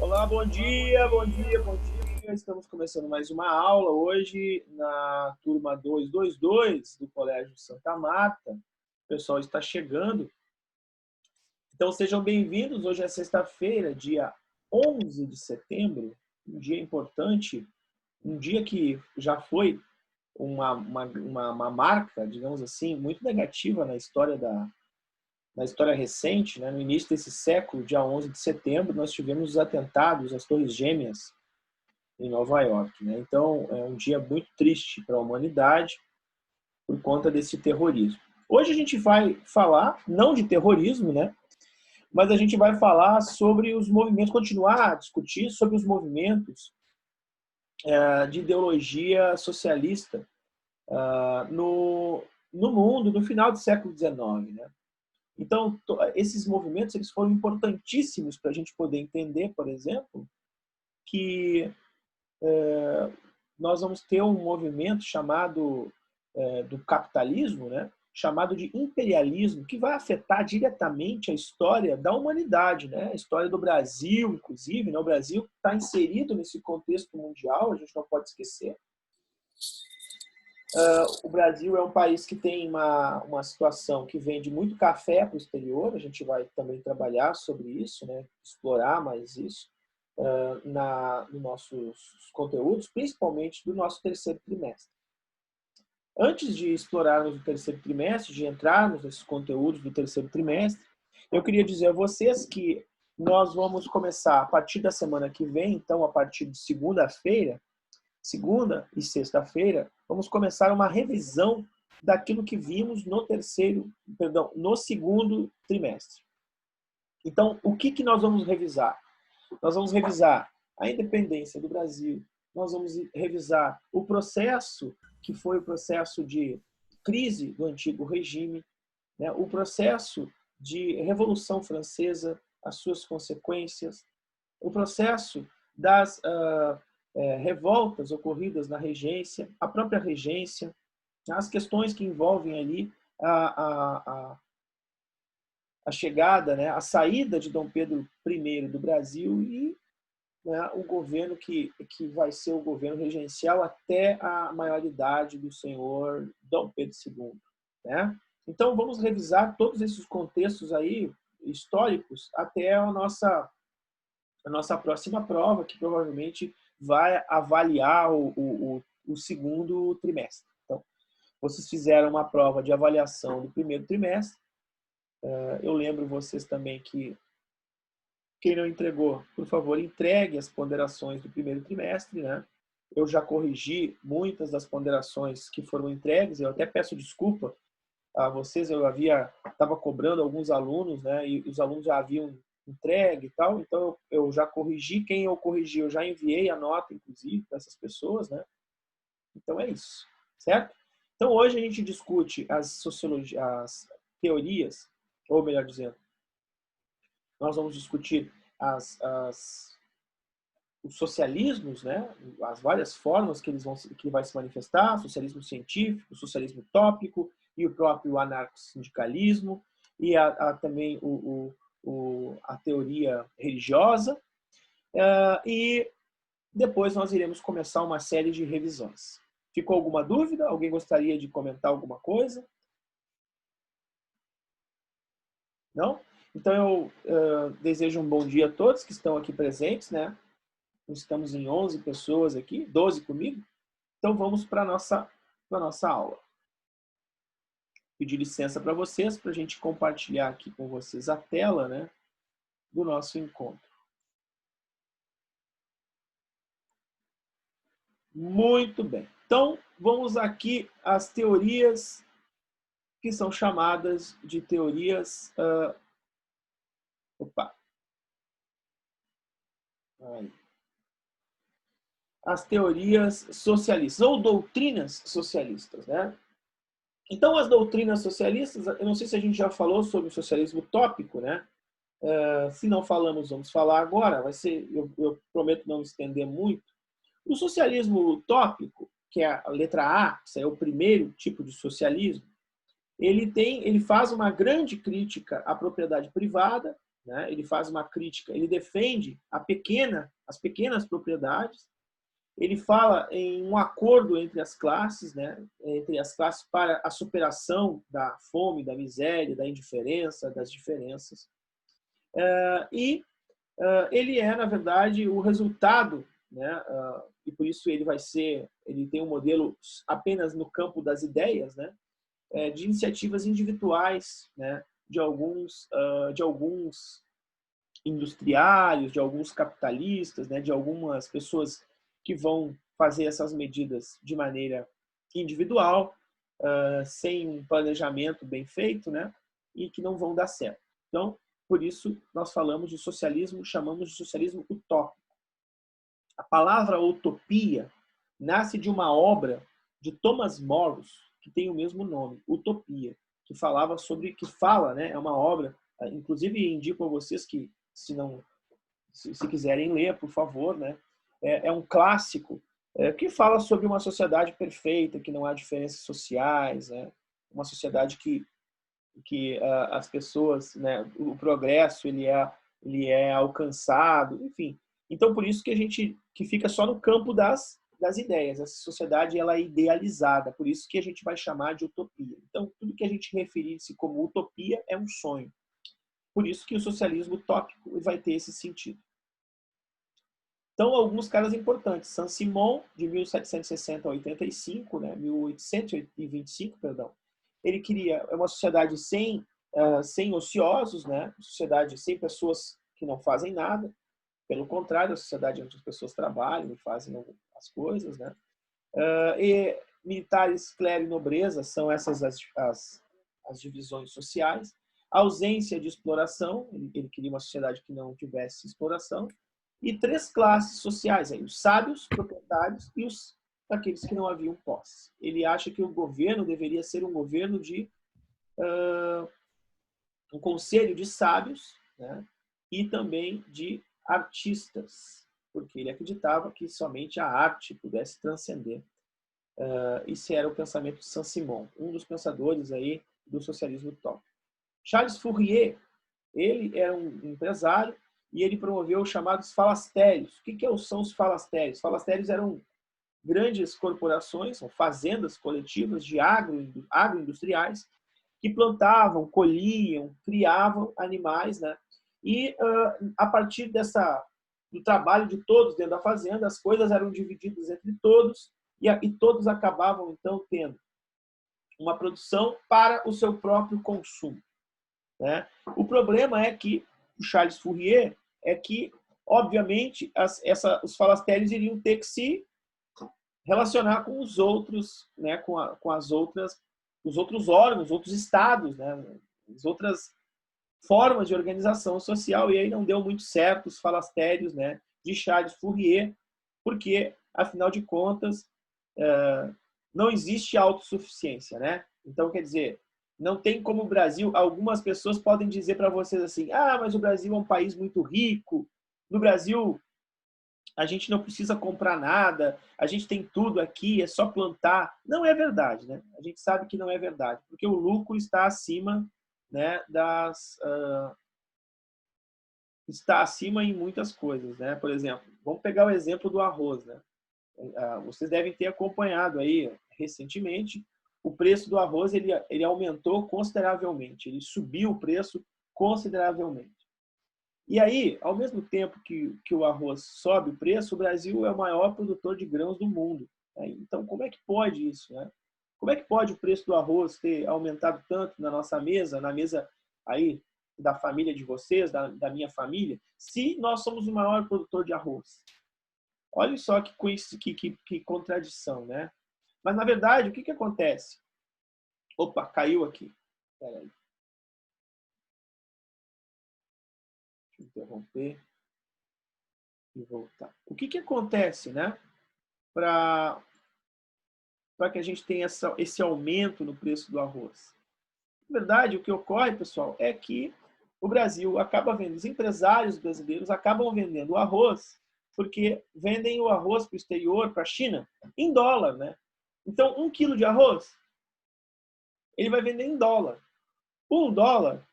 Olá, bom dia, bom dia, bom dia. Estamos começando mais uma aula hoje na turma 222 do Colégio Santa Marta. O pessoal está chegando. Então sejam bem-vindos. Hoje é sexta-feira, dia 11 de setembro, um dia importante, um dia que já foi uma marca, digamos assim, muito negativa na história recente, né? No início desse século, dia 11 de setembro, nós tivemos os atentados às Torres Gêmeas em Nova York, né? Então, é um dia muito triste para a humanidade por conta desse terrorismo. Hoje a gente vai falar, não de terrorismo, né? Mas a gente vai falar sobre os movimentos, continuar a discutir sobre os movimentos de ideologia socialista no mundo no final do século XIX, né? Então, esses movimentos eles foram importantíssimos para a gente poder entender, por exemplo, que nós vamos ter um movimento chamado do capitalismo, né? Chamado de imperialismo, que vai afetar diretamente a história da humanidade, né? A história do Brasil, inclusive, né? O Brasil está inserido nesse contexto mundial, a gente não pode esquecer. O Brasil é um país que tem uma situação que vende muito café para o exterior, a gente vai também trabalhar sobre isso, né? Explorar mais isso nos nossos conteúdos, principalmente do nosso terceiro trimestre. Antes de explorarmos o terceiro trimestre, de entrarmos nesses conteúdos do terceiro trimestre, eu queria dizer a vocês que nós vamos começar a partir da semana que vem, então a partir de segunda e sexta-feira, vamos começar uma revisão daquilo que vimos no segundo trimestre. Então, o que nós vamos revisar? Nós vamos revisar a independência do Brasil, nós vamos revisar o processo que foi o processo de crise do antigo regime, né? O processo de Revolução Francesa, as suas consequências, o processo das revoltas ocorridas na regência, a própria regência, as questões que envolvem ali a chegada, né, a saída de Dom Pedro I do Brasil e, né, o governo que vai ser o governo regencial até a maioridade do senhor Dom Pedro II. Né? Então, vamos revisar todos esses contextos aí históricos até a nossa próxima prova, que provavelmente vai avaliar o segundo trimestre. Então, vocês fizeram uma prova de avaliação do primeiro trimestre. Eu lembro vocês também que quem não entregou, por favor, entregue as ponderações do primeiro trimestre, né? Eu já corrigi muitas das ponderações que foram entregues, eu até peço desculpa a vocês, eu estava cobrando alguns alunos, né? E os alunos já haviam entregue e tal, então eu já corrigi, quem eu corrigi, eu já enviei a nota, inclusive, para essas pessoas, né? Então é isso, certo? Então hoje a gente discute as teorias, ou melhor dizendo, nós vamos discutir os socialismos, né? As várias formas que vai se manifestar, socialismo científico, socialismo utópico e o próprio anarcossindicalismo e também a teoria religiosa. E depois nós iremos começar uma série de revisões. Ficou alguma dúvida? Alguém gostaria de comentar alguma coisa? Não? Então eu desejo um bom dia a todos que estão aqui presentes, né? Estamos em 11 pessoas aqui, 12 comigo. Então vamos para a nossa aula. Pedir licença para vocês, para a gente compartilhar aqui com vocês a tela, né, do nosso encontro. Muito bem. Então, vamos aqui às teorias que são chamadas de teorias... As teorias socialistas, ou doutrinas socialistas, né? Então, as doutrinas socialistas, eu não sei se a gente já falou sobre o socialismo utópico, né? Se não falamos, vamos falar agora. Vai ser, eu prometo não me estender muito. O socialismo utópico, que é a letra A, que é o primeiro tipo de socialismo, ele faz uma grande crítica à propriedade privada né? Ele faz uma crítica, ele defende as pequenas propriedades, ele fala em um acordo entre as classes, né? Entre as classes para a superação da fome, da miséria, da indiferença, das diferenças. E ele é, na verdade, o resultado, né? E por isso ele tem um modelo apenas no campo das ideias, né? De iniciativas individuais, né? De alguns industriários, de alguns capitalistas, né? De algumas pessoas que vão fazer essas medidas de maneira individual, sem um planejamento bem feito, né? E que não vão dar certo. Então, por isso, nós falamos de socialismo, chamamos de socialismo utópico. A palavra utopia nasce de uma obra de Thomas More, que tem o mesmo nome, Utopia, que fala, né, é uma obra, inclusive indico a vocês que, se quiserem ler, por favor, né, é um clássico que fala sobre uma sociedade perfeita, que não há diferenças sociais, né, uma sociedade que as pessoas, né, o progresso ele é alcançado, enfim. Então por isso que a gente fica só no campo das ideias. Essa sociedade ela é idealizada, por isso que a gente vai chamar de utopia. Então tudo que a gente referir-se como utopia é um sonho. Por isso que o socialismo utópico vai ter esse sentido. Então alguns caras importantes, Saint-Simon de 1760 a 85, né, 1825, perdão. Ele queria uma sociedade sem ociosos, né? Sociedade sem pessoas que não fazem nada. Pelo contrário, a sociedade onde as pessoas trabalham e fazem as coisas, né? E militares, clero e nobreza são essas as divisões sociais. A ausência de exploração, ele queria uma sociedade que não tivesse exploração. E 3 classes sociais, aí, os sábios, proprietários e aqueles que não haviam posse. Ele acha que o governo deveria ser um governo de um conselho de sábios, né? E também de artistas, porque ele acreditava que somente a arte pudesse transcender. Esse era o pensamento de Saint-Simon, um dos pensadores aí do socialismo utópico. Charles Fourier, ele era um empresário e ele promoveu os chamados falastérios. O que são os falastérios? Falastérios eram grandes corporações, são fazendas coletivas de agroindustriais que plantavam, colhiam, criavam animais, né? E a partir do trabalho de todos dentro da fazenda, as coisas eram divididas entre todos e todos acabavam então tendo uma produção para o seu próprio consumo, né? O problema é que o Charles Fourier é que, obviamente, os falastérios iriam ter que se relacionar com os outros, né, com as outras, os outros órgãos, outros estados, né, as outras formas de organização social, e aí não deu muito certo os falastérios, né, de Charles Fourier, porque, afinal de contas, não existe autossuficiência, né? Então, quer dizer, não tem como o Brasil, algumas pessoas podem dizer para vocês assim, mas o Brasil é um país muito rico, no Brasil a gente não precisa comprar nada, a gente tem tudo aqui, é só plantar. Não é verdade, né? A gente sabe que não é verdade, porque o lucro está acima, né, está acima em muitas coisas, né? Por exemplo, vamos pegar o exemplo do arroz, né? Vocês devem ter acompanhado aí recentemente, o preço do arroz ele aumentou consideravelmente, ele subiu o preço consideravelmente. E aí, ao mesmo tempo que o arroz sobe o preço, o Brasil é o maior produtor de grãos do mundo. Então, como é que pode isso, né? Como é que pode o preço do arroz ter aumentado tanto na nossa mesa, na mesa aí da família de vocês, da minha família, se nós somos o maior produtor de arroz? Olha só que contradição, né? Mas, na verdade, o que acontece? Opa, caiu aqui. Espera aí. Deixa eu interromper e voltar. O que acontece, né? Para que a gente tenha esse aumento no preço do arroz? Na verdade, o que ocorre, pessoal, é que o Brasil acaba vendendo, os empresários brasileiros acabam vendendo o arroz porque vendem o arroz para o exterior, para a China, em dólar, né? Então, 1 quilo de arroz, ele vai vender em dólar. $1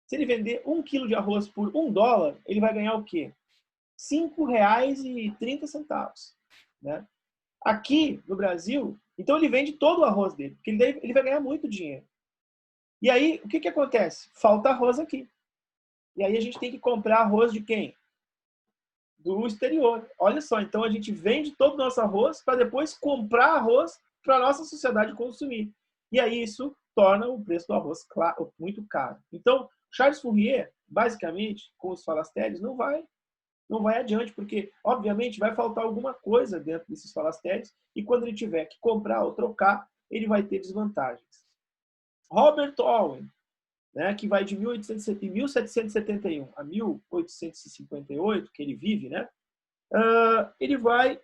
Se ele vender 1 quilo de arroz por $1, ele vai ganhar o quê? R$ 5,30, né? Aqui no Brasil, então ele vende todo o arroz dele, porque ele vai ganhar muito dinheiro. E aí, o que que acontece? Falta arroz aqui. E aí a gente tem que comprar arroz de quem? Do exterior. Olha só, então a gente vende todo o nosso arroz para depois comprar arroz para a nossa sociedade consumir. E aí isso torna o preço do arroz muito caro. Então, Charles Fourier, basicamente, com os falastérios, não vai adiante, porque, obviamente, vai faltar alguma coisa dentro desses falastérios e quando ele tiver que comprar ou trocar, ele vai ter desvantagens. Robert Owen, né, que vai de 1771 a 1858, que ele vive, né, ele vai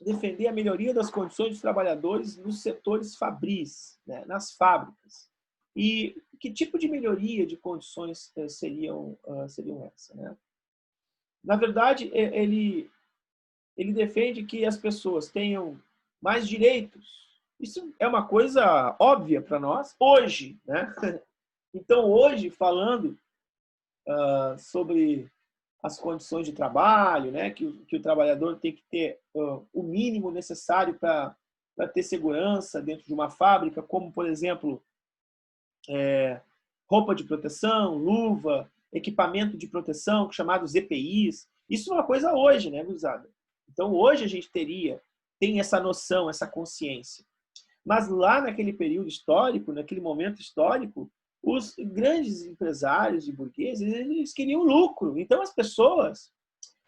defender a melhoria das condições dos trabalhadores nos setores fabris, né, nas fábricas. E que tipo de melhoria de condições seriam essa, né? Na verdade, ele defende que as pessoas tenham mais direitos. Isso é uma coisa óbvia para nós hoje, né? Então, hoje, falando sobre as condições de trabalho, né? Que o trabalhador tem que ter o mínimo necessário para ter segurança dentro de uma fábrica, como, por exemplo, roupa de proteção, luva, equipamento de proteção, chamados EPIs. Isso é uma coisa hoje, né, gurizada? Então, hoje a gente tem essa noção, essa consciência. Mas lá naquele período histórico, naquele momento histórico, os grandes empresários e burgueses, eles queriam lucro. Então, as pessoas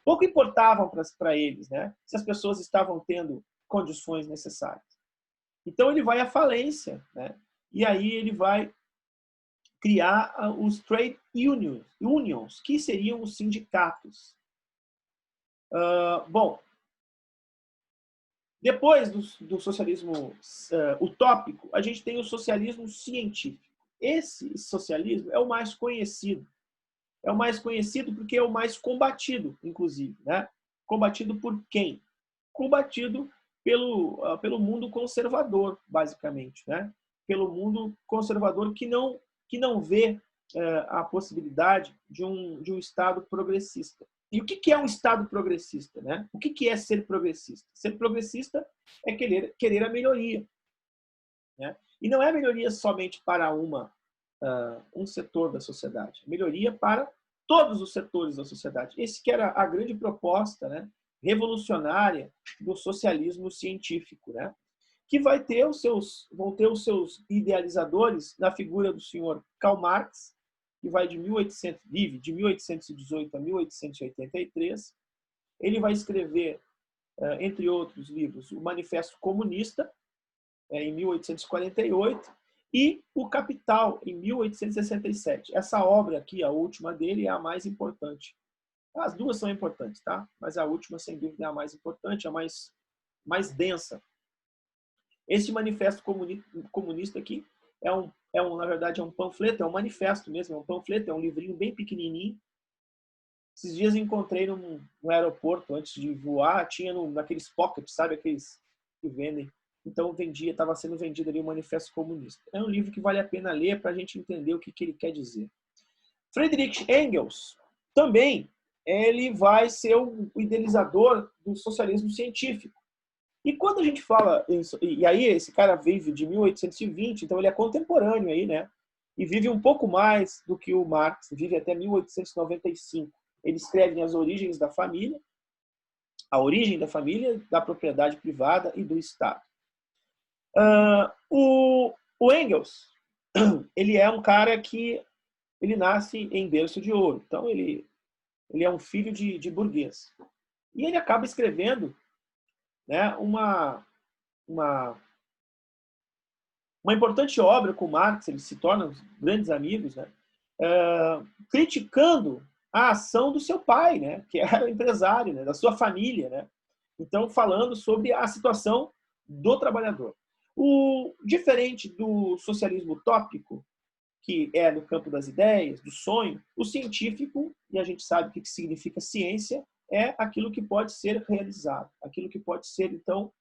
pouco importavam para eles, né? Se as pessoas estavam tendo condições necessárias. Então, ele vai à falência, né? E aí ele vai criar os trade unions, que seriam os sindicatos. Bom, depois do socialismo utópico, a gente tem o socialismo científico. Esse socialismo é o mais conhecido. É o mais conhecido porque é o mais combatido, inclusive, né? Combatido por quem? Combatido pelo mundo conservador, basicamente, né? Pelo mundo conservador que não vê a possibilidade de um Estado progressista. E o que é um Estado progressista, né? O que é ser progressista? Ser progressista é querer a melhoria, né? E não é melhoria somente para um setor da sociedade, é melhoria para todos os setores da sociedade. Esse que era a grande proposta, né, revolucionária do socialismo científico, né? Que vão ter os seus idealizadores na figura do senhor Karl Marx, que vive de 1818 a 1883. Ele vai escrever, entre outros livros, o Manifesto Comunista, em 1848, e o Capital, em 1867. Essa obra aqui, a última dele, é a mais importante. As duas são importantes, tá? Mas a última, sem dúvida, é a mais importante, a mais densa. Esse manifesto comunista aqui na verdade, é um panfleto, é um manifesto mesmo, é um panfleto, é um livrinho bem pequenininho. Esses dias encontrei no aeroporto, antes de voar, tinha naqueles pockets, sabe, aqueles que vendem. Então estava sendo vendido ali o Manifesto Comunista. É um livro que vale a pena ler para a gente entender o que ele quer dizer. Friedrich Engels também ele vai ser o idealizador do socialismo científico. E quando a gente fala isso, e aí esse cara vive de 1820, então ele é contemporâneo aí, né? E vive um pouco mais do que o Marx, vive até 1895. Ele escreve As Origens da Família, a origem da família, da propriedade privada e do Estado. O Engels, ele é um cara que ele nasce em berço de ouro. Então ele é um filho de burguês. E ele acaba escrevendo, né, uma importante obra com Marx, eles se tornam grandes amigos, né, criticando a ação do seu pai, né, que era empresário, né, da sua família, né. Então, falando sobre a situação do trabalhador. Diferente do socialismo utópico, que é no campo das ideias, do sonho, o científico, e a gente sabe o que significa ciência, é aquilo que pode ser realizado, aquilo que pode ser, então,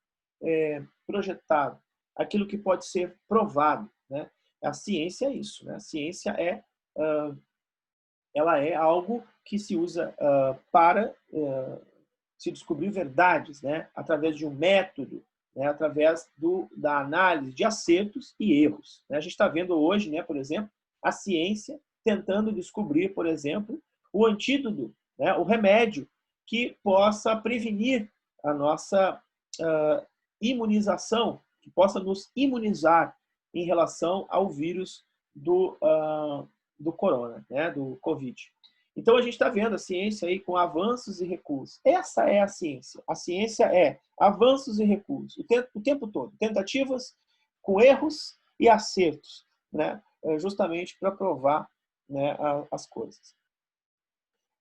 projetado, aquilo que pode ser provado, né? A ciência é isso, né? A ciência ela é algo que se usa para se descobrir verdades, né? Através de um método, né? Através da análise de acertos e erros. Né? A gente está vendo hoje, né, por exemplo, a ciência tentando descobrir, por exemplo, o antídoto, né, o remédio que possa prevenir a nossa imunização, que possa nos imunizar em relação ao vírus do corona, né, do Covid. Então, a gente está vendo a ciência aí com avanços e recuos. Essa é a ciência. A ciência é avanços e recuos, o tempo todo. Tentativas com erros e acertos, né, justamente para provar, né, as coisas.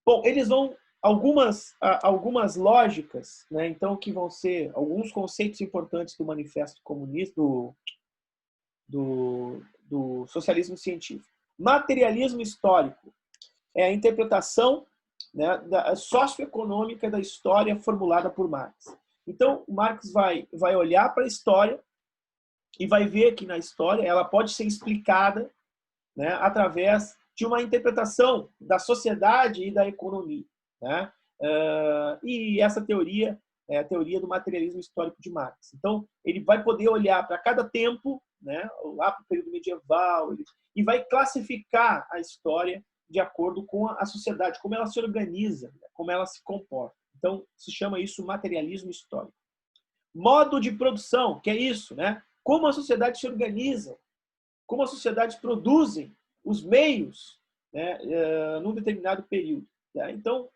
Bom, eles vão algumas lógicas, né, então, que vão ser alguns conceitos importantes do manifesto comunista, do socialismo científico. Materialismo histórico é a interpretação, né, socioeconômica da história formulada por Marx. Então, Marx vai olhar para a história e vai ver que na história ela pode ser explicada, né, através de uma interpretação da sociedade e da economia. Né? E essa teoria é a teoria do materialismo histórico de Marx. Então, ele vai poder olhar para cada tempo, né, lá para o período medieval, e vai classificar a história de acordo com a sociedade, como ela se organiza, como ela se comporta. Então, se chama isso materialismo histórico. Modo de produção, que é isso, né? Como a sociedade se organiza, como as sociedades produzem os meios, né, num determinado período. Tá? Então,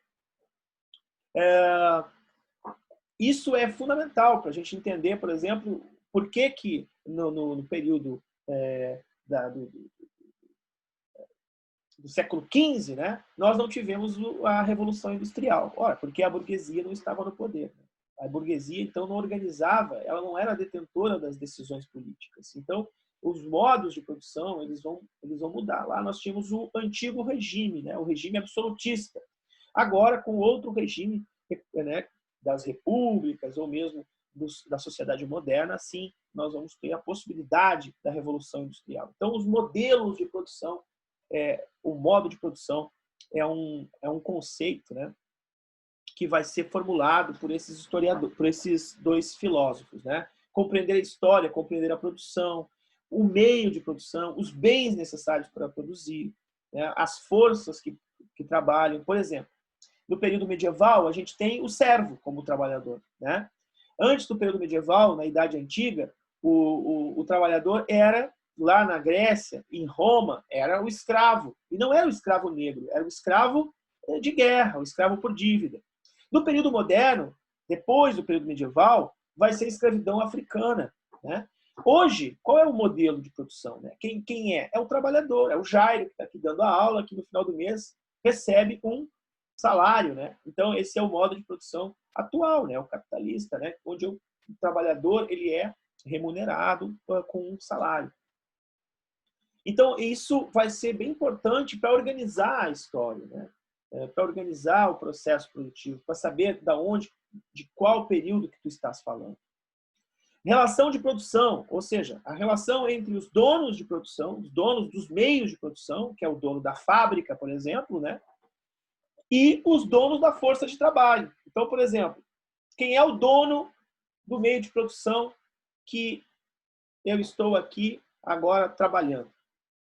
isso é fundamental para a gente entender, por exemplo, por que no período do século XV, né, nós não tivemos a Revolução Industrial. Ora, porque a burguesia não estava no poder. A burguesia, então, não organizava, ela não era detentora das decisões políticas. Então, os modos de produção eles vão mudar. Lá nós tínhamos o antigo regime, né, o regime absolutista. Agora, com outro regime, né, das repúblicas ou mesmo da sociedade moderna, sim, nós vamos ter a possibilidade da Revolução Industrial. Então, os modelos de produção, o modo de produção é um conceito, né, que vai ser formulado por esses historiadores, por esses dois filósofos, né? Compreender a história, compreender a produção, o meio de produção, os bens necessários para produzir, né? As forças que trabalham. Por exemplo, no período medieval, a gente tem o servo como trabalhador, né? Antes do período medieval, na Idade Antiga, o trabalhador era, lá na Grécia, em Roma, era o escravo. E não era o escravo negro, era o escravo de guerra, o escravo por dívida. No período moderno, depois do período medieval, vai ser a escravidão africana. Né? Hoje, qual é o modelo de produção? Né? Quem é? É o trabalhador, é o Jairo, que está aqui dando a aula, que no final do mês recebe um salário. Né? Então, esse é o modo de produção atual, né? O capitalista, né? Onde o trabalhador ele é remunerado com um salário. Então, isso vai ser bem importante para organizar a história, né? Para organizar o processo produtivo, para saber de qual período que tu estás falando. Relação de produção, ou seja, a relação entre os donos de produção, os donos dos meios de produção, que é o dono da fábrica, por exemplo, né? E os donos da força de trabalho. Então, por exemplo, quem é o dono do meio de produção que eu estou aqui agora trabalhando,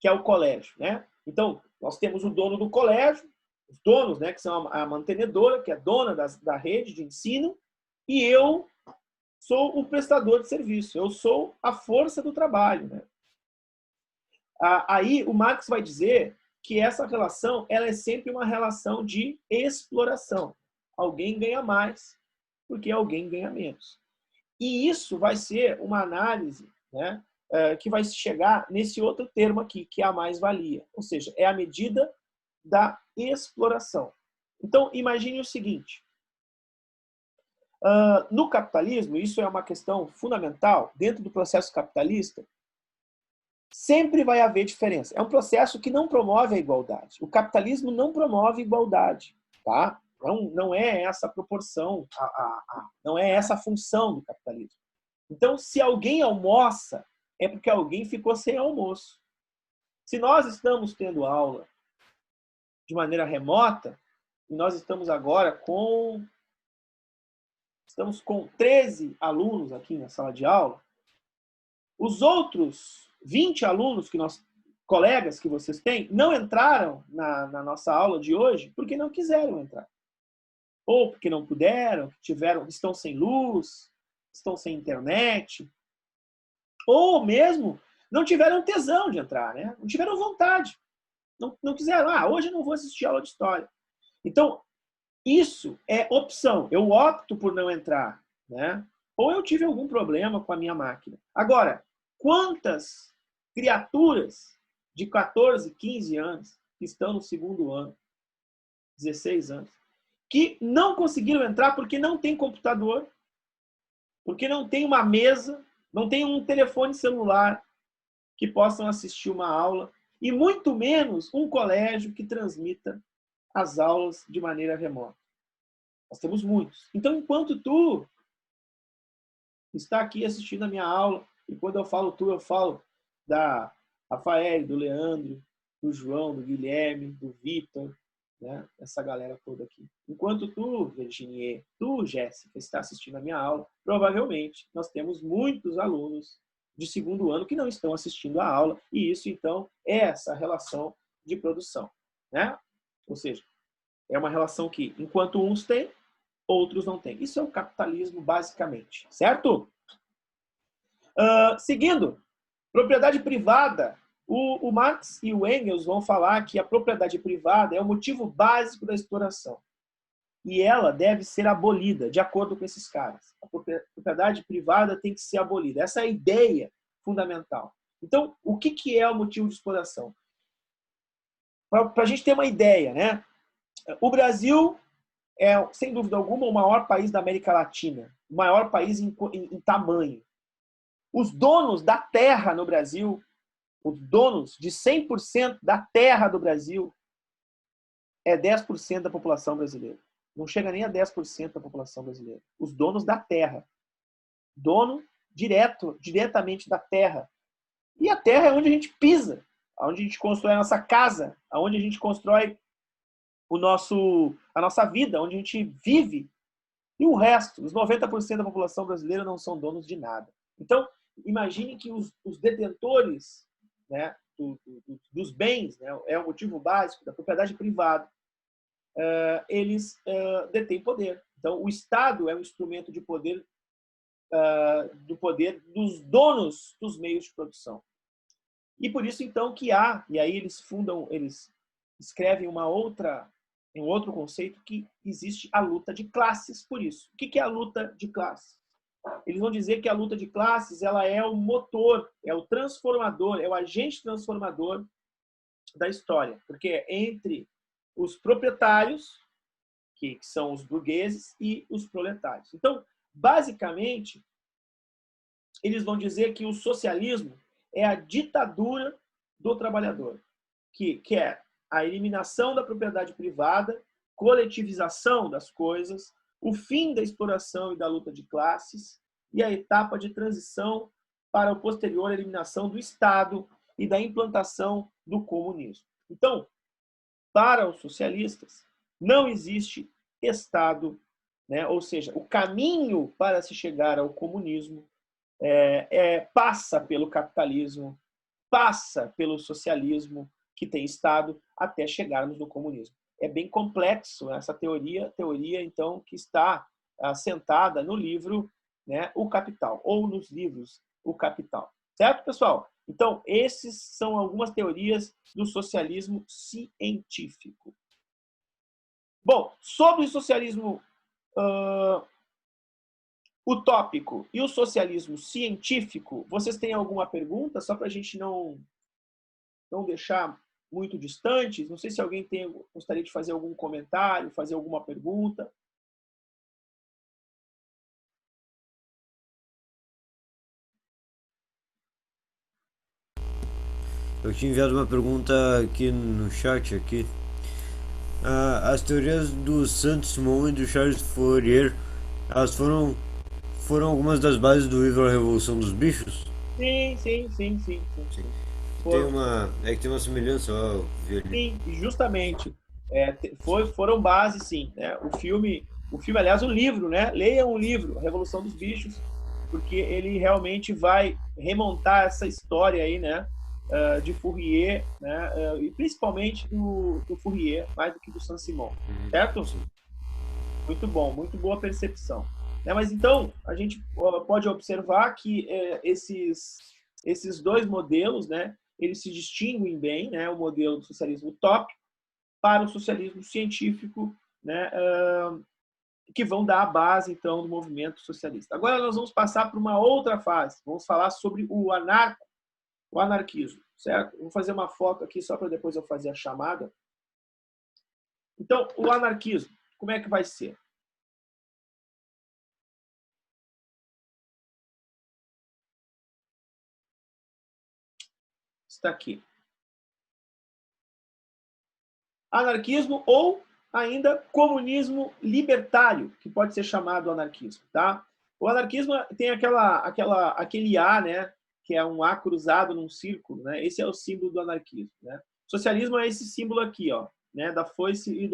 que é o colégio, né? Então, nós temos o dono do colégio, os donos, né, que são a mantenedora, que é dona da rede de ensino, e eu sou o prestador de serviço, eu sou a força do trabalho. Né? Aí o Marx vai dizer que essa relação ela é sempre uma relação de exploração. Alguém ganha mais porque alguém ganha menos. E isso vai ser uma análise, né, que vai chegar nesse outro termo aqui, que é a mais-valia. Ou seja, é a medida da exploração. Então, imagine o seguinte. No capitalismo, isso é uma questão fundamental, dentro do processo capitalista, sempre vai haver diferença. É um processo que não promove a igualdade. O capitalismo não promove igualdade. Tá? Não é essa a proporção, não é essa a função do capitalismo. Então, se alguém almoça, é porque alguém ficou sem almoço. Se nós estamos tendo aula de maneira remota, e nós estamos agora estamos com 13 alunos aqui na sala de aula, os outros 20 alunos colegas que vocês têm, não entraram na nossa aula de hoje porque não quiseram entrar. Ou porque não puderam, estão sem luz, estão sem internet, ou mesmo não tiveram tesão de entrar, né? Não tiveram vontade. Não quiseram, hoje eu não vou assistir aula de história. Então, isso é opção. Eu opto por não entrar, né? Ou eu tive algum problema com a minha máquina. Agora, quantas criaturas de 14, 15 anos, que estão no segundo ano, 16 anos, que não conseguiram entrar porque não tem computador, porque não tem uma mesa, não tem um telefone celular que possam assistir uma aula, e muito menos um colégio que transmita as aulas de maneira remota. Nós temos muitos. Então, enquanto tu está aqui assistindo a minha aula, e quando eu falo tu, eu falo da Rafael, do Leandro, do João, do Guilherme, do Vitor, né? Essa galera toda aqui. Enquanto tu, Virginie, tu, Jéssica, está assistindo a minha aula, provavelmente nós temos muitos alunos de segundo ano que não estão assistindo a aula, e isso, então, é essa relação de produção, né? Ou seja, é uma relação que, enquanto uns têm, outros não têm. Isso é o capitalismo, basicamente, certo? Seguindo, propriedade privada. O Marx e o Engels vão falar que a propriedade privada é o motivo básico da exploração. E ela deve ser abolida, de acordo com esses caras. A propriedade privada tem que ser abolida. Essa é a ideia fundamental. Então, o que é o motivo de exploração? Para a gente ter uma ideia, né? O Brasil é, sem dúvida alguma, o maior país da América Latina. O maior país em tamanho. Os donos da terra no Brasil, os donos de 100% da terra do Brasil, é 10% da população brasileira. Não chega nem a 10% da população brasileira. Os donos da terra. Dono diretamente da terra. E a terra é onde a gente pisa, onde a gente constrói a nossa casa, onde a gente constrói a nossa vida, onde a gente vive. E o resto, os 90% da população brasileira não são donos de nada. Então, imagine que os detentores, né, dos bens, né, é o motivo básico da propriedade privada, eles detêm poder. Então, o Estado é um instrumento de poder, do poder dos donos dos meios de produção. E por isso, então, que há, e aí eles escrevem um outro conceito, que existe a luta de classes por isso. O que é a luta de classes? Eles vão dizer que a luta de classes, ela é o motor, é o transformador, é o agente transformador da história. Porque é entre os proprietários, que são os burgueses, e os proletários. Então, basicamente, eles vão dizer que o socialismo é a ditadura do trabalhador, que é a eliminação da propriedade privada, coletivização das coisas, o fim da exploração e da luta de classes e a etapa de transição para a posterior eliminação do Estado e da implantação do comunismo. Então, para os socialistas, não existe Estado, né? Ou seja, o caminho para se chegar ao comunismo passa pelo capitalismo, passa pelo socialismo, que tem Estado, até chegarmos no comunismo. É bem complexo essa teoria então, que está assentada no livro, né, O Capital, ou nos livros O Capital. Certo, pessoal? Então, esses são algumas teorias do socialismo científico. Bom, sobre o socialismo utópico e o socialismo científico, vocês têm alguma pergunta? Só para a gente não deixar muito distantes. Não sei se alguém gostaria de fazer algum comentário, fazer alguma pergunta. Eu tinha enviado uma pergunta aqui no chat aqui. As teorias do Saint-Simon e do Charles Fourier, elas foram algumas das bases do livro A Revolução dos Bichos? Sim. Sim. foram, é que tem uma semelhança, ó, violino. sim, justamente, foram base, sim, né? O filme, aliás, o livro, né? Leiam o livro, Revolução dos Bichos, porque ele realmente vai remontar essa história aí, né? De Fourier, né? E principalmente do Fourier, mais do que do Saint-Simon, certo? Sim. Muito bom, muito boa percepção. Né? Mas então, a gente pode observar que esses dois modelos, né, eles se distinguem bem, né, o modelo do socialismo utópico para o socialismo científico, né, que vão dar a base, então, do movimento socialista. Agora nós vamos passar para uma outra fase, vamos falar sobre o anarquismo, certo? Vou fazer uma foto aqui só para depois eu fazer a chamada. Então, o anarquismo, como é que vai ser? Está aqui. Anarquismo ou ainda comunismo libertário, que pode ser chamado anarquismo, tá? O anarquismo tem aquele A, né, que é um A cruzado num círculo, né? Esse é o símbolo do anarquismo, né? Socialismo é esse símbolo aqui, ó, né, da foice e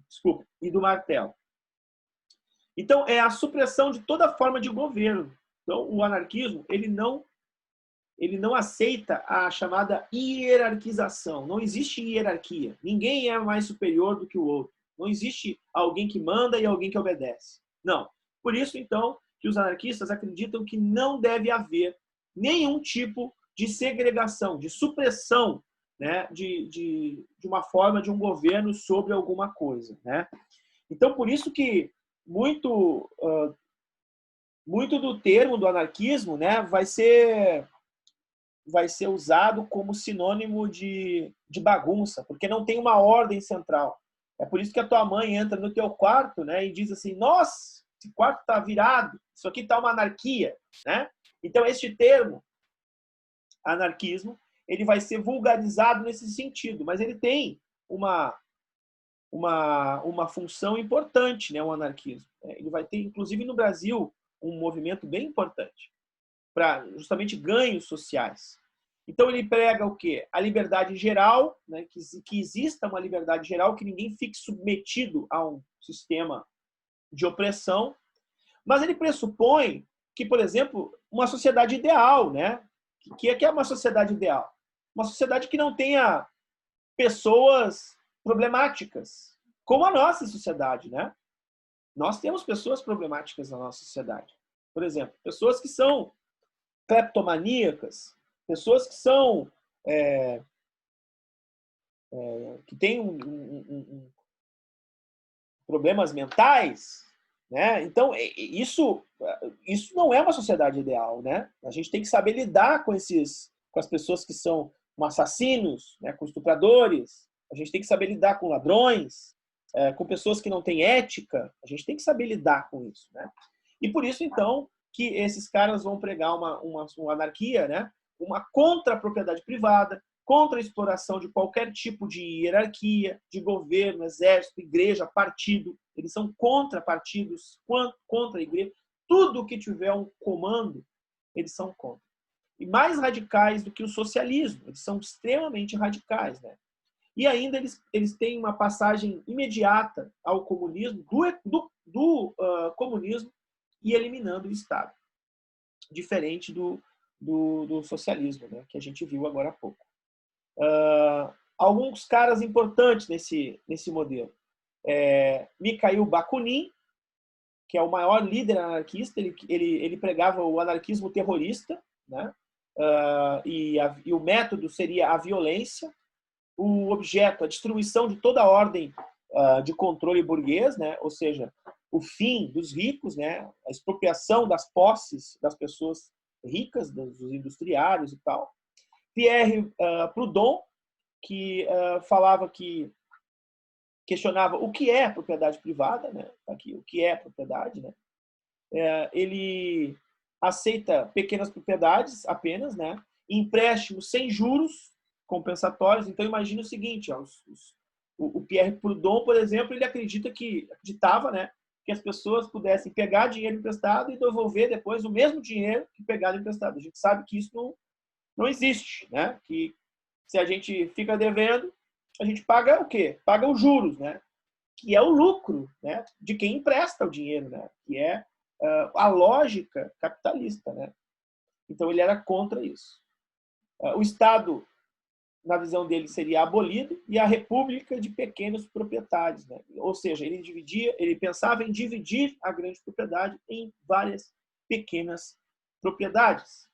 desculpa, e do martelo. Então, é a supressão de toda forma de governo. Então, o anarquismo, ele não aceita a chamada hierarquização. Não existe hierarquia. Ninguém é mais superior do que o outro. Não existe alguém que manda e alguém que obedece. Não. Por isso, então, que os anarquistas acreditam que não deve haver nenhum tipo de segregação, de supressão, né, de uma forma de um governo sobre alguma coisa, né? Então, por isso que muito do termo do anarquismo, né, vai ser usado como sinônimo de bagunça, porque não tem uma ordem central. É por isso que a tua mãe entra no teu quarto, né, e diz assim: nossa, esse quarto está virado, isso aqui está uma anarquia, né? Então, este termo, anarquismo, ele vai ser vulgarizado nesse sentido, mas ele tem uma função importante, né, o anarquismo. Ele vai ter, inclusive no Brasil, um movimento bem importante para justamente ganhos sociais. Então ele prega o quê? A liberdade geral, né? que exista uma liberdade geral, que ninguém fique submetido a um sistema de opressão, mas ele pressupõe que, por exemplo, uma sociedade ideal, né? Que é uma sociedade ideal? Uma sociedade que não tenha pessoas problemáticas, como a nossa sociedade, né? Nós temos pessoas problemáticas na nossa sociedade. Por exemplo, pessoas que são cleptomaníacas, pessoas que são que têm problemas mentais, né? Então isso não é uma sociedade ideal, né? A gente tem que saber lidar com as pessoas que são assassinos, né? Com estupradores. A gente tem que saber lidar com ladrões, com pessoas que não têm ética. A gente tem que saber lidar com isso, né? E por isso então que esses caras vão pregar uma anarquia, né? Uma contra a propriedade privada, contra a exploração de qualquer tipo de hierarquia, de governo, exército, igreja, partido. Eles são contra partidos, contra a igreja. Tudo que tiver um comando, eles são contra. E mais radicais do que o socialismo. Eles são extremamente radicais, né? E ainda eles têm uma passagem imediata ao comunismo, do comunismo, e eliminando o Estado. Diferente do socialismo, né, que a gente viu agora há pouco. Alguns caras importantes nesse modelo. Mikhail Bakunin, que é o maior líder anarquista, ele pregava o anarquismo terrorista, né? E o método seria a violência, o objeto, a destruição de toda a ordem de controle burguês, né? Ou seja, o fim dos ricos, né? A expropriação das posses das pessoas ricas, dos industriários e tal. Pierre Proudhon, que questionava o que é propriedade privada, né? Aqui, o que é propriedade, né? Ele aceita pequenas propriedades apenas, né? Empréstimos sem juros compensatórios. Então imagina o seguinte, ó, o Pierre Proudhon, por exemplo, ele acreditava, né, que as pessoas pudessem pegar dinheiro emprestado e devolver depois o mesmo dinheiro que pegaram emprestado. A gente sabe que isso não existe, né? Que se a gente fica devendo, a gente paga o quê? Paga os juros, né? Que é o lucro, né? De quem empresta o dinheiro, né? Que é a lógica capitalista, né? Então ele era contra isso. O Estado, na visão dele, seria abolido e a república de pequenos proprietários, né? Ou seja, ele pensava em dividir a grande propriedade em várias pequenas propriedades.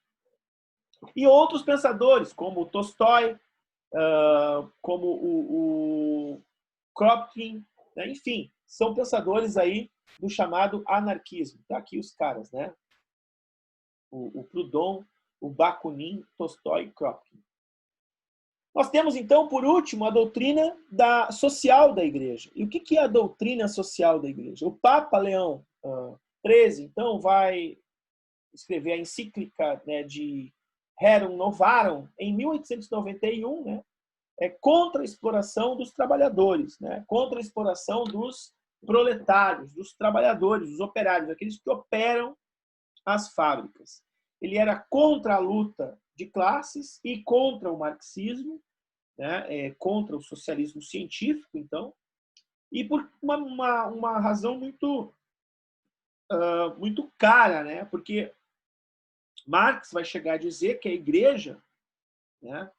E outros pensadores, como Tolstói, como o Kropotkin, né? Enfim, são pensadores aí do chamado anarquismo. Tá aqui os caras, né? O Proudhon, o Bakunin, Tolstói e Kropotkin. Nós temos, então, por último, a doutrina social da Igreja. E o que é a doutrina social da Igreja? O Papa Leão XIII, então, vai escrever a encíclica, né, de Rerum Novarum em 1891, né, contra a exploração dos trabalhadores, né, contra a exploração dos proletários, dos trabalhadores, dos operários, aqueles que operam as fábricas. Ele era contra a luta de classes e contra o marxismo, né, contra o socialismo científico, então, e por uma razão muito cara, né, porque Marx vai chegar a dizer que a igreja, né,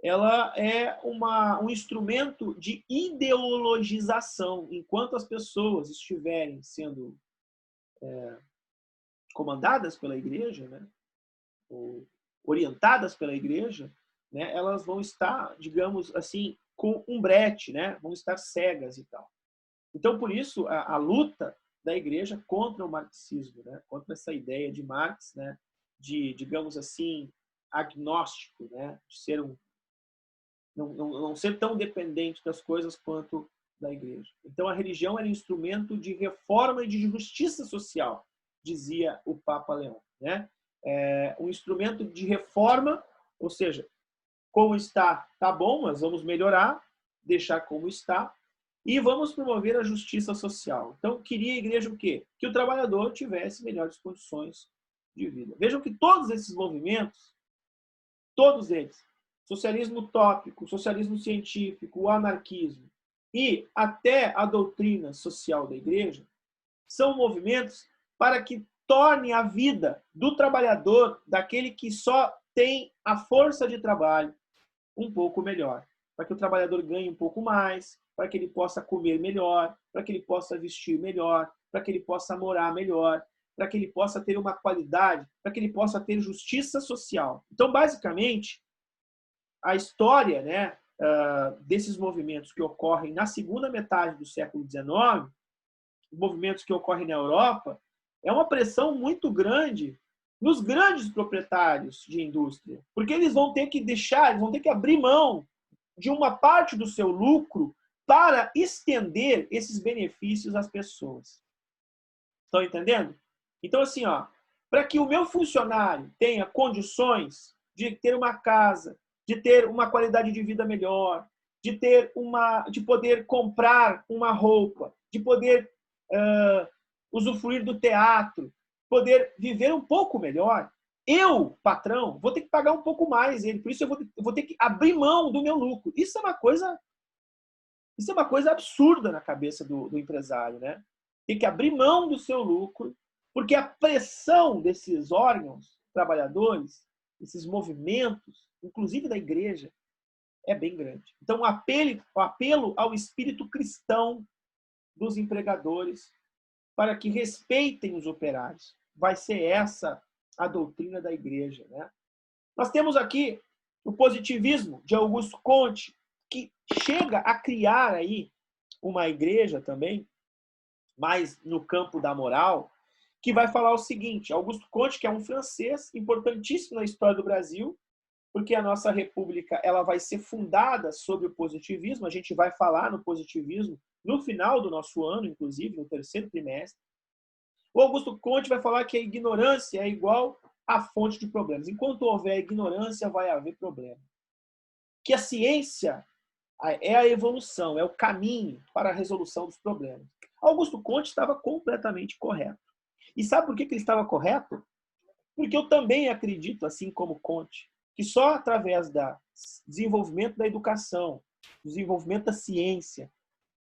ela é um instrumento de ideologização. Enquanto as pessoas estiverem sendo comandadas pela igreja, né, ou orientadas pela igreja, né, elas vão estar, digamos assim, com um brete, né, vão estar cegas e tal. Então, por isso, a luta da igreja contra o marxismo, né, contra essa ideia de Marx, né, de, digamos assim, agnóstico, né, de ser não ser tão dependente das coisas quanto da igreja. Então, a religião era instrumento de reforma e de justiça social, dizia o Papa Leão, né? Um instrumento de reforma, ou seja, como está, tá bom, mas vamos melhorar, deixar como está, e vamos promover a justiça social. Então, queria a igreja o quê? Que o trabalhador tivesse melhores condições de vida. Vejam que todos esses movimentos, todos eles, socialismo utópico, socialismo científico, o anarquismo e até a doutrina social da igreja, são movimentos para que torne a vida do trabalhador, daquele que só tem a força de trabalho, um pouco melhor. Para que o trabalhador ganhe um pouco mais, para que ele possa comer melhor, para que ele possa vestir melhor, para que ele possa morar melhor, para que ele possa ter uma qualidade, para que ele possa ter justiça social. Então, basicamente, a história, né, desses movimentos que ocorrem na segunda metade do século XIX, movimentos que ocorrem na Europa, é uma pressão muito grande nos grandes proprietários de indústria, porque eles vão ter que eles vão ter que abrir mão de uma parte do seu lucro para estender esses benefícios às pessoas. Estão entendendo? Então, assim, para que o meu funcionário tenha condições de ter uma casa, de ter uma qualidade de vida melhor, de poder comprar uma roupa, de poder usufruir do teatro, poder viver um pouco melhor, eu, patrão, vou ter que pagar um pouco mais ele. Por isso eu vou ter que abrir mão do meu lucro. Isso é uma coisa absurda na cabeça do empresário, né? Tem que abrir mão do seu lucro, porque a pressão desses órgãos trabalhadores, esses movimentos, inclusive da igreja, é bem grande. Então, o apelo ao espírito cristão dos empregadores para que respeitem os operários. Vai ser essa a doutrina da igreja, né? Nós temos aqui o positivismo de Augusto Comte, que chega a criar aí uma igreja também, mais no campo da moral, que vai falar o seguinte: Augusto Comte, que é um francês importantíssimo na história do Brasil, porque a nossa república ela vai ser fundada sobre o positivismo, a gente vai falar no positivismo no final do nosso ano, inclusive, no terceiro trimestre. O Augusto Comte vai falar que a ignorância é igual à fonte de problemas. Enquanto houver ignorância, vai haver problema. Que a ciência é a evolução, é o caminho para a resolução dos problemas. Augusto Comte estava completamente correto. E sabe por que ele estava correto? Porque eu também acredito, assim como Comte, que só através do desenvolvimento da educação, desenvolvimento da ciência,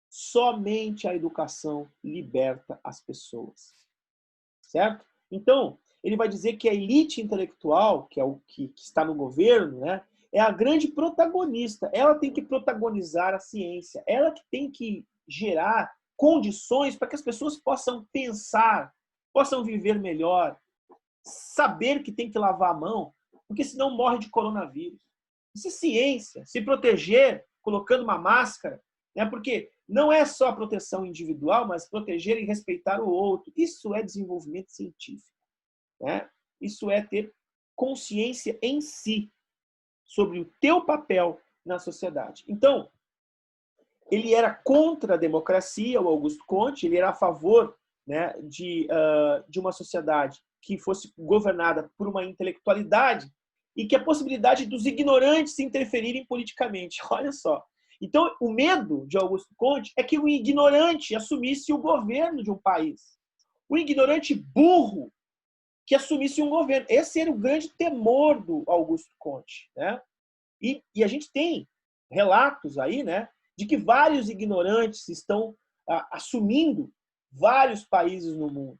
somente a educação liberta as pessoas. Certo? Então, ele vai dizer que a elite intelectual, que é o que está no governo, né, é a grande protagonista. Ela tem que protagonizar a ciência. Ela que tem que gerar condições para que as pessoas possam pensar, possam viver melhor, saber que tem que lavar a mão, porque senão morre de coronavírus. Isso é ciência. Se proteger colocando uma máscara, né, porque não é só a proteção individual, mas proteger e respeitar o outro. Isso é desenvolvimento científico. Né? Isso é ter consciência em si sobre o teu papel na sociedade. Então, ele era contra a democracia, o Augusto Comte, ele era a favor, né, de uma sociedade que fosse governada por uma intelectualidade e que a possibilidade dos ignorantes se interferirem politicamente. Olha só. Então, o medo de Augusto Comte é que o ignorante assumisse o governo de um país. O ignorante burro que assumisse um governo. Esse era o grande temor do Augusto Comte. Né? E a gente tem relatos aí, né, de que vários ignorantes estão assumindo vários países no mundo.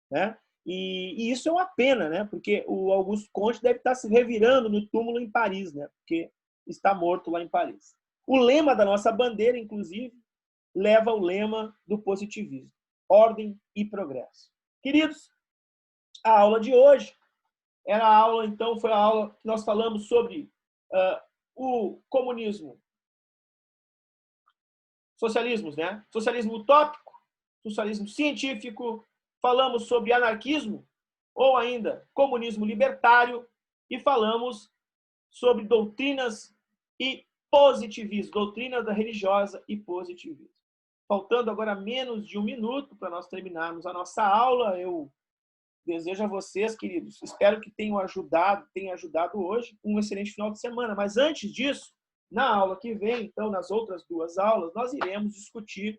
Né? E isso é uma pena, né? Porque o Augusto Comte deve estar se revirando no túmulo em Paris, né? Porque está morto lá em Paris. O lema da nossa bandeira, inclusive, leva o lema do positivismo: ordem e progresso. Queridos, a aula de hoje era a aula, então, foi a aula que nós falamos sobre o comunismo, socialismos, né? Socialismo utópico, socialismo científico, falamos sobre anarquismo, ou ainda comunismo libertário, e falamos sobre doutrinas e positivismo, doutrina da religiosa e positivismo. Faltando agora menos de 1 minuto para nós terminarmos a nossa aula, eu desejo a vocês, queridos, espero que tenha ajudado hoje, um excelente final de semana. Mas antes disso, na aula que vem, então, nas outras 2 aulas, nós iremos discutir,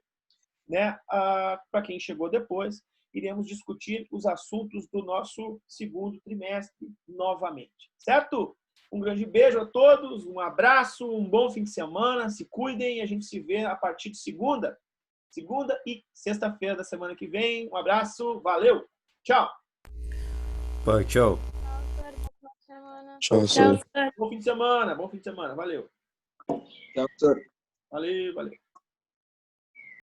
né, para quem chegou depois, iremos discutir os assuntos do nosso segundo trimestre novamente. Certo? Um grande beijo a todos, um abraço, um bom fim de semana, se cuidem e a gente se vê a partir de segunda e sexta-feira da semana que vem. Um abraço, valeu, tchau. Pai, tchau. Tchau, senhor. Bom fim de semana, valeu. Tchau, senhor. Valeu.